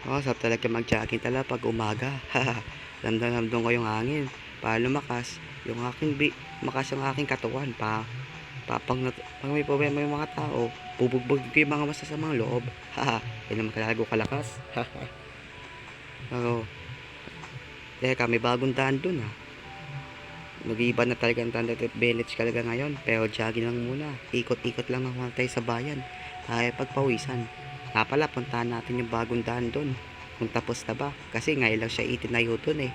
Oo, sarap talaga mag-jogging talaga pag umaga. Ramdam-ramdam ko yung hangin. Para lumakas yung lumakas yung aking katawan. Pag may problema yung mga tao, bubugbog ko yung mga masasamang loob. Yan naman talaga ko kalakas. Oo. Teka, may bagong daan dun ha. Mag-iiba na talaga ang Tandem Village talaga ngayon. Pero jogging lang muna. Ikot-ikot lang naman tayo sa bayan. Tayo pagpawisan. Nga pala, puntahan natin yung bagong daan dun. Kung tapos na ba. Kasi ngayon lang siya itinayo dun eh.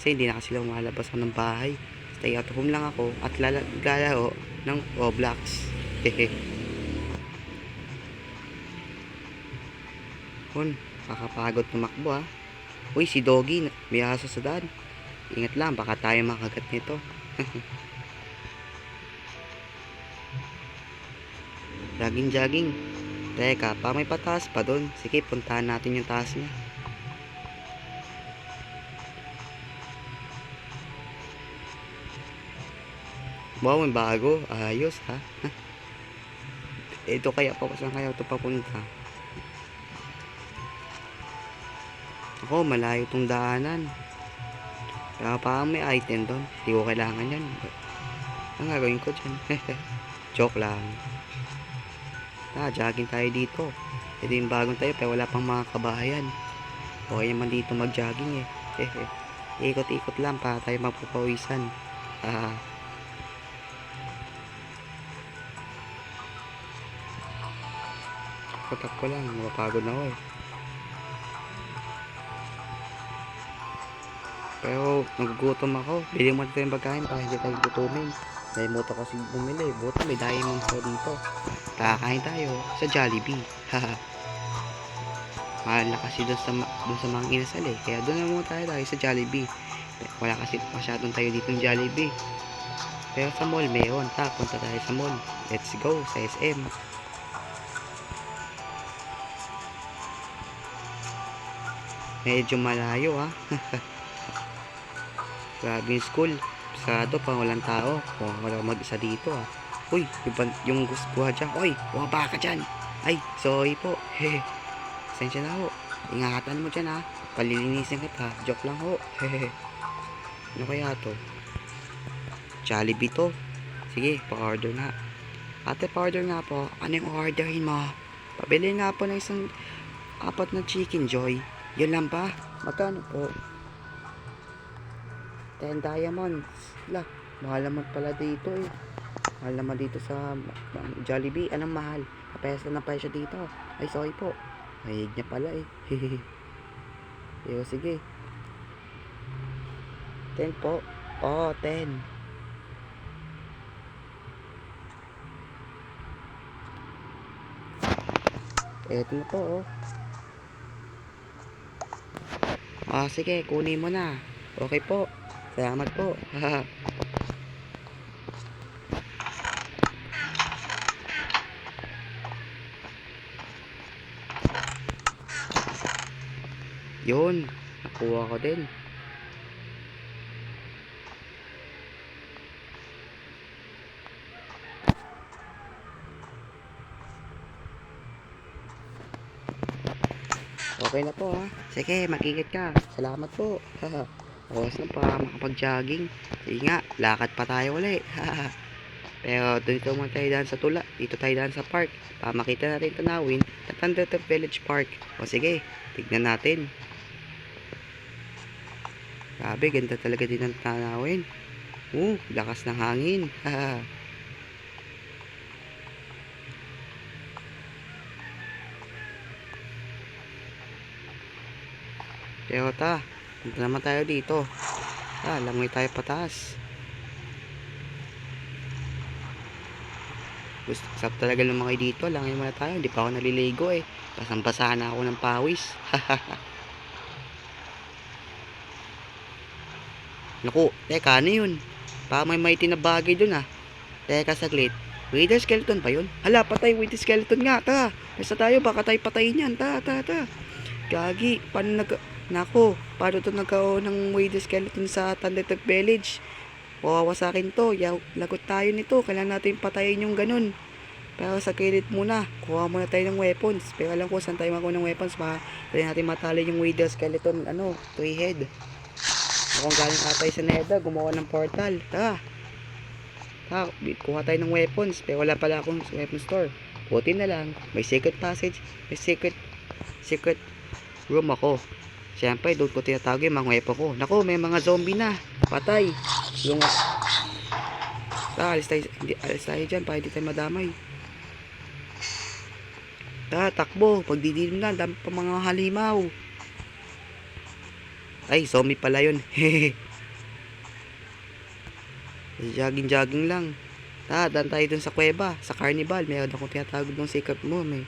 Kasi hindi na kasi lang malabas ako ng bahay. Stay at home lang ako at lalaro ng Roblox. Hun, kakapagod tumakbo ha. Uy, si Doggy, may aso sa daan. Ingat lang, baka tayo makagat nito. Jogging, jogging. Teka, pa may pataas pa doon. Sige, puntahan natin yung taas niya. Wow, may bago. Ayos ha. Ito kaya pa, saan kaya ito papunta? Ako, malayo tong daanan. Kaya parang may item doon. Hindi ko kailangan yan. Ang gagawin ko dyan? Joke lang. Jogging tayo dito. Ito yung bagong tayo, pero wala pang mga kabahayan. Okay naman dito mag-jogging eh. Ikot-ikot lang para tayo magpupawisan. Takbo lang, mapapagod na ako eh. Pero nagugutom ako. Bili mo natin yung pagkain para hindi tayo gutumin. Nalimutan kasi bumili. Buti may diamond ko dito. Kakain tayo sa Jollibee. Mahal na kasi dun sa mga inasal eh. Kaya doon na muna tayo sa Jollibee. Wala kasi masyadong tayo dito ng Jollibee. Pero sa mall meron. Punta tayo sa mall. Let's go sa SM. Medyo malayo ha. Grabe yung school. Sarado pa, walang tao. Wala mag-isa dito ah. Uy, yung gusto dyan. Uy, bumaba ka dyan. Ay, sorry po. Hehe. Sensya na ho. Ingatan mo dyan ha. Palilinisin kita. Joke lang ho. Hehe. Ano kaya to? Jollibee to. Sige, pa-order nga. Ate, pa-order nga po. Ano yung orderin mo? Pabili nga po ng isang 4 na chicken joy. Yun lang ba? Magkano po? 10 diamonds. La, mahal naman pala dito eh. Mahal naman dito sa Jollibee. Anong mahal? Kapesa na presyo dito. Ay, sorry po. Mahig niya pala eh. Yo, sige. 10 po. Oh, 10. Eto na po oh. Sige, kunin mo na. Okay po. Salamat po. Yun. Nakuha ko din. Okay na po ha. Sige, mag-ingat ka. Salamat po. Oras na pa makapag-jogging. Sige nga, lakad pa tayo ulit. Pero dito muna tayo daan sa tula. Dito tayo daan sa park. Para makita natin tanawin sa Thundertop Village Park. O sige, tignan natin. Grabe, ganda talaga din ang tanawin. Lakas ng hangin. Pero punta naman tayo dito. Langoy tayo pataas. Sarap talaga lumaki dito. Langoy muna tayo. Hindi pa ako naliligo eh. Basang-basa na ako ng pawis. Naku, teka, ano yun? Parang may mighty na bagay dun ah. Teka saglit. Wither skeleton pa yun? Hala, patay wither skeleton nga. Basta tayo, baka tayo patayin yan. Gagi, Nako, paano to nagkaroon ng wither skeleton sa Thundertop Village? Kawawa sa akin to. Lagot tayo nito. Kailangan natin patayin yung ganun. Pero sa kilid muna, kuha muna tayo ng weapons. Pero alam ko saan tayo makuha ng weapons pa. Tayo natin matalo yung Wither Skeleton, three head. Kung galing atay sa Nether, gumawa ng portal. Tara. Kuha tayo ng weapons. Pero wala pala akong weapon store. Buti na lang, may secret passage. May secret room ako. Siyempre, doon ko tinatago yung mga weapon ko. Nako, may mga zombie na. Patay. Yung... alis tayo dyan para hindi tayo madamay. Takbo. Pagdidilim na, dami pa mga halimaw. Ay, zombie pala yun. Jogging lang. Dan tayo dun sa kuweba, sa carnival. Meron akong tinatawag ng secret room eh.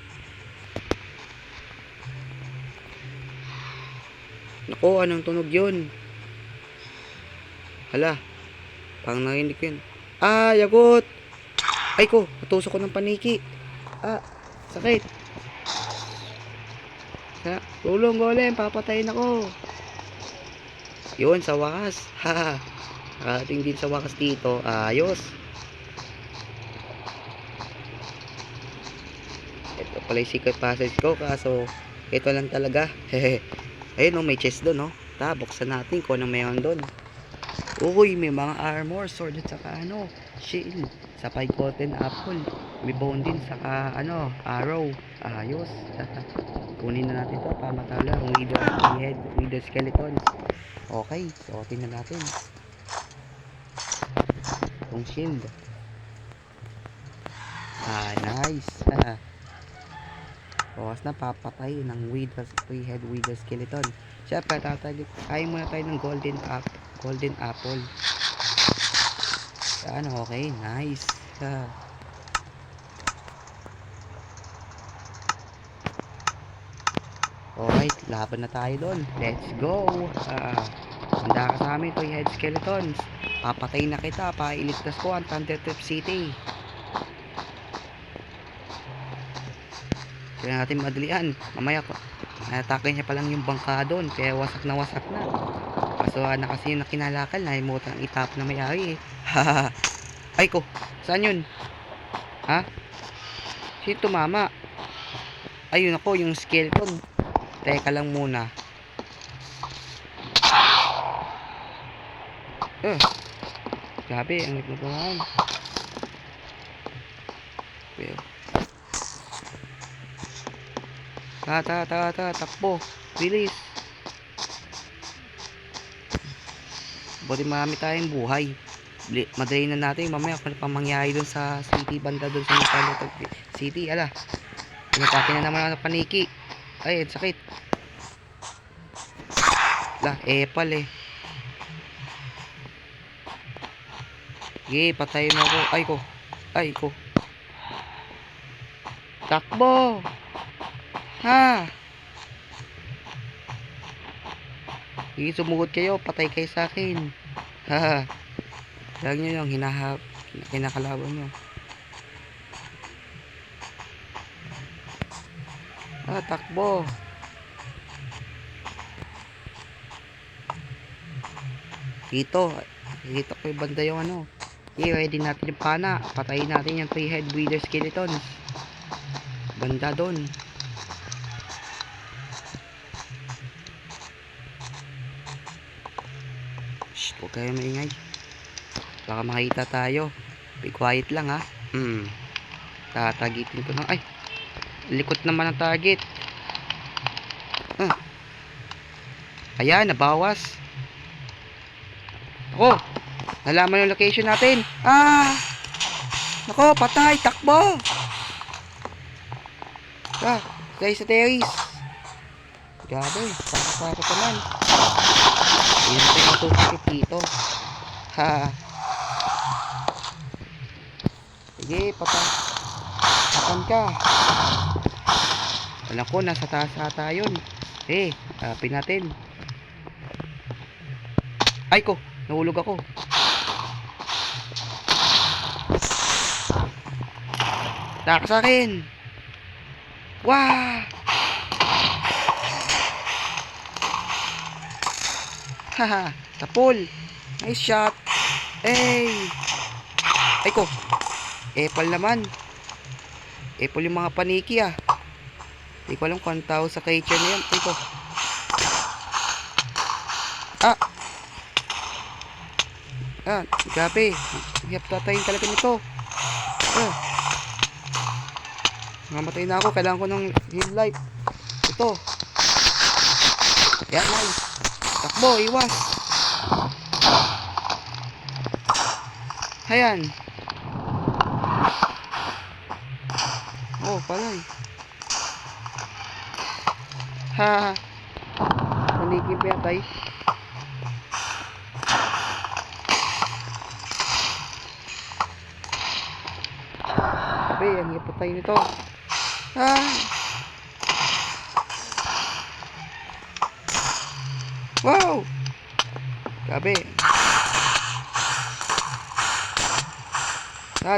Nako, anong tunog yun? Hala, parang narinig ko yun. Yagot! Ay ko, natusok ko ng paniki. Sakit. Tulong, golem, papatayin ako. Yun, sa wakas. Nakarating din sa wakas dito. Ayos. Ito pala yung secret passage ko. Kaso, ito lang talaga. Ayun, may chest doon, buksan natin kung anong meron doon. Uy, may mga armor, sword at saka shield. Sa golden apple. May bone din, saka arrow. Ayos. Kunin na natin to para matalo ang Wither Skeletons. Okay, suotin na natin itong shield. Nice. Bawas na papatay ng three-head Wither Skeleton. Siyempre, kaya muna tayo ng golden apple. Okay, nice. Alright, laban na tayo doon. Let's go. Handa ka sa amin, three-head skeletons. Papatay na kita, pailigtas ko ang Thundertrap City. Kaya natin madalian. Mamaya ko, atake niya pa lang yung bangka doon. Kaya wasak na. Kaso na kasi yung nakinalakal, nahimutang itap na may-ari eh. Ay ko, saan yun? Sino tumama? Ayun ako, yung skeleton. Teka lang muna. Grabe, ang nagmamahan. Takbo. Bilis. Buti marami tayong buhay. Madali na natin. Mamaya kung pang mangyari dun sa city, banda dun sa city. Pinatake na naman ako ng paniki. Ay, sakit. Epal eh. Sige, patayin mo ako. Ay ko. Takbo. Sige, sumugod kayo. Patay kayo sa akin. Lang nyo yung kinakalaban nyo. Takbo. Dito ko yung banda yung Okay, ready natin yung pana. Patayin natin yung three-head Wither Skeletons. Banda doon. Shh, huwag kayo maingay. Baka makita tayo. Be quiet lang Tatagitin ko ay, likot naman ang target. Ayan, nabawas. Nalaman yung location natin. Nako, patay, takbo. Guys, sa terrace. Grabe, takot naman. Yun tayo matutukit dito. Sige, patay ka. Alam ko, nasa taas ata yun. Harapin natin. Ay ko, nahulog ako. Taka sa akin. Wow! Sa pool. Nice shot. Ay ko. Epal naman. Apple yung mga paniki ah. Hindi ko alam kung anong tawag sa creature na yan. Ito. Ah! Ah, gabi. Hiyap tatayin talaga nito. Ah. Mamatay na ako. Kailangan ko ng heal life. Ito. Yan, nice. Takbo, iwas. Ayan. Oh, palay. Ha. Paniki pa yatay. Sabi, ang ipatay nito. Ah. Wow. Gabi.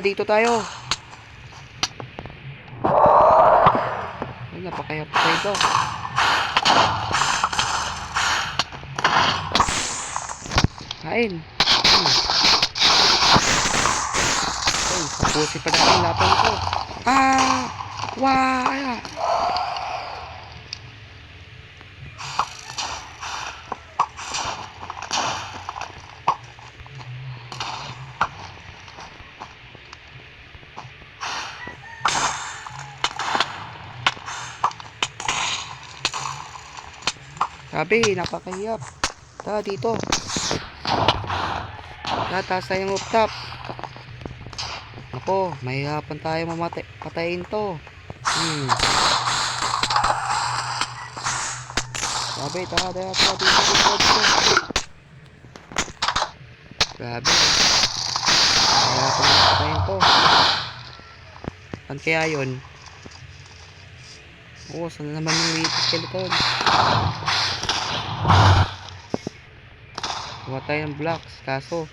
Dito tayo. Ay, napakahirap pa ito. Kain. Ay, kapusi pa natin lapan ko. Ah! Wah! Sabi, napakahiyap. Dito. Taas tayong rooftop. Ako, mahirapan tayo patayin to. Sabi, tara dito. Grabe. Mahirapan na patayin to. Saan kaya yun? Oo, saan naman yung weak skeleton? Gawa tayo ng blocks, kaso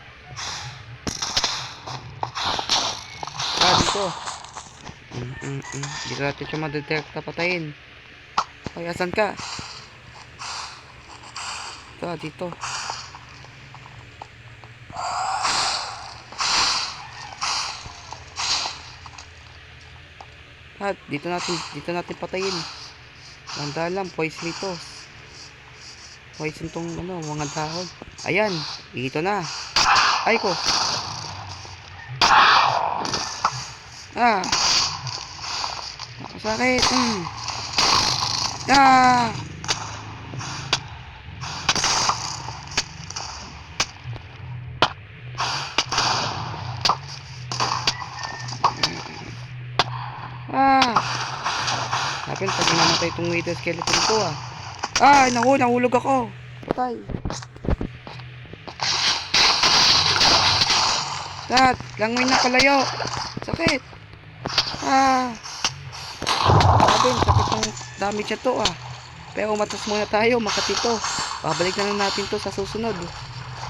dito. Hindi ko natin siya madetect na patayin. Ay, asan ka? Dito. Dito natin patayin. Tandaan lang, poison ito. Poison tong mga dahon. Ayan, dito na. Ay ko. Ah. Sakit. Ah. Dapat pag namatay itong wither skeleton ko ah. Ay, nahulog ako. Patay. Langoy na palayo. Sakit. Sabi, sakit ng damage ito ah. Pero umatas muna tayo, makatito. Babalik na lang natin to sa susunod.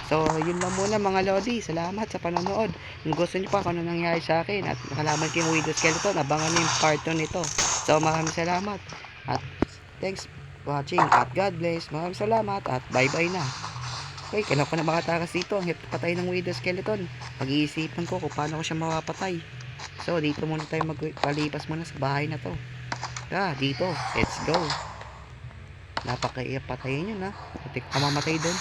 So, yun lang muna mga lodi. Salamat sa panonood. Kung gusto nyo pa kung ano nangyari sa akin at nakalaman kayo yung wither skeleton, abangan nyo yung part 2 nito. So, maraming salamat. At thanks for watching. At God bless. Maraming salamat. At bye-bye na. Okay, kailan ko na makatakas dito. Ang hirap patay ng wither skeleton. Pag-iisipan ko kung paano ko siya mapapatay. So, dito muna tayo magpalipas muna sa bahay na to. Dito. Let's go. Napakaiyak patayin yun ha. Putik ka mamatay doon.